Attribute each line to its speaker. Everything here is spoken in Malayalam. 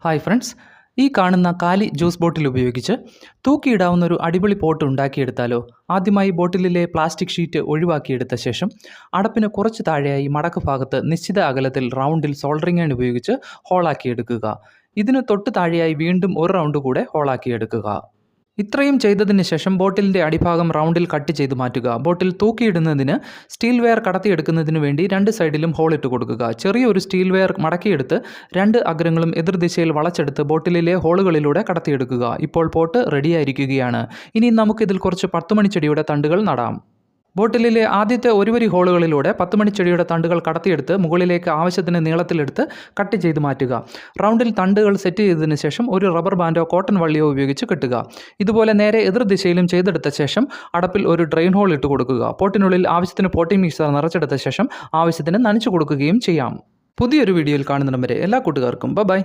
Speaker 1: ഹായ് ഫ്രണ്ട്സ്, ഈ കാണുന്ന കാലി ജ്യൂസ് ബോട്ടിൽ ഉപയോഗിച്ച് തൂക്കിയിടാവുന്ന ഒരു അടിപൊളി പോട്ട് ഉണ്ടാക്കിയെടുത്താലോ? ആദ്യമായി ബോട്ടിലിലെ പ്ലാസ്റ്റിക് ഷീറ്റ് ഒഴിവാക്കിയെടുത്ത ശേഷം അടപ്പിന് കുറച്ച് താഴെയായി മടക്ക് ഭാഗത്ത് നിശ്ചിത അകലത്തിൽ റൗണ്ടിൽ സോൾഡറിംഗ് അയൺ ഉപയോഗിച്ച് ഹോളാക്കിയെടുക്കുക. ഇതിന് തൊട്ട് താഴെയായി വീണ്ടും ഒരു റൗണ്ട് കൂടെ ഹോളാക്കിയെടുക്കുക. ഇത്രയും ചെയ്തതിന് ശേഷം ബോട്ടിലിൻ്റെ അടിഭാഗം റൗണ്ടിൽ കട്ട് ചെയ്ത് മാറ്റുക. ബോട്ടിൽ തൂക്കിയിടുന്നതിന് സ്റ്റീൽ വെയർ കടത്തിയെടുക്കുന്നതിന് വേണ്ടി രണ്ട് സൈഡിലും ഹോളിട്ട് കൊടുക്കുക. ചെറിയൊരു സ്റ്റീൽ വെയർ മടക്കിയെടുത്ത് രണ്ട് അഗ്രങ്ങളും എതിർദിശയിൽ വളച്ചെടുത്ത് ബോട്ടിലിലെ ഹോളുകളിലൂടെ കടത്തിയെടുക്കുക. ഇപ്പോൾ പോട്ട് റെഡിയായിരിക്കുകയാണ്. ഇനി നമുക്കിതിൽ കുറച്ച് 10 മണിച്ചെടിയുടെ തണ്ടുകൾ നടാം. ബോട്ടിലിലെ ആദ്യത്തെ ഒരു വരി ഹോളുകളിലൂടെ 10 മണിച്ചെടിയുടെ തണ്ടുകൾ കടത്തിയെടുത്ത് മുകളിലേക്ക് ആവശ്യത്തിന് നീളത്തിലെടുത്ത് കട്ട് ചെയ്ത് മാറ്റുക. റൗണ്ടിൽ തണ്ടുകൾ സെറ്റ് ചെയ്തതിന് ശേഷം ഒരു റബ്ബർ ബാൻഡോ കോട്ടൺ വള്ളിയോ ഉപയോഗിച്ച് കെട്ടുക. ഇതുപോലെ നേരെ എതിർദിശയിലും ചെയ്തെടുത്ത ശേഷം അടപ്പിൽ ഒരു ഡ്രെയിൻ ഹോൾ ഇട്ട് കൊടുക്കുക. പോട്ടിനുള്ളിൽ ആവശ്യത്തിന് പോട്ടിംഗ് മിക്സർ നിറച്ചെടുത്ത ശേഷം ആവശ്യത്തിന് നനച്ചു കൊടുക്കുകയും ചെയ്യാം. പുതിയൊരു വീഡിയോയിൽ കാണുന്നിടം വരെ എല്ലാ കൂട്ടുകാർക്കും ബൈ.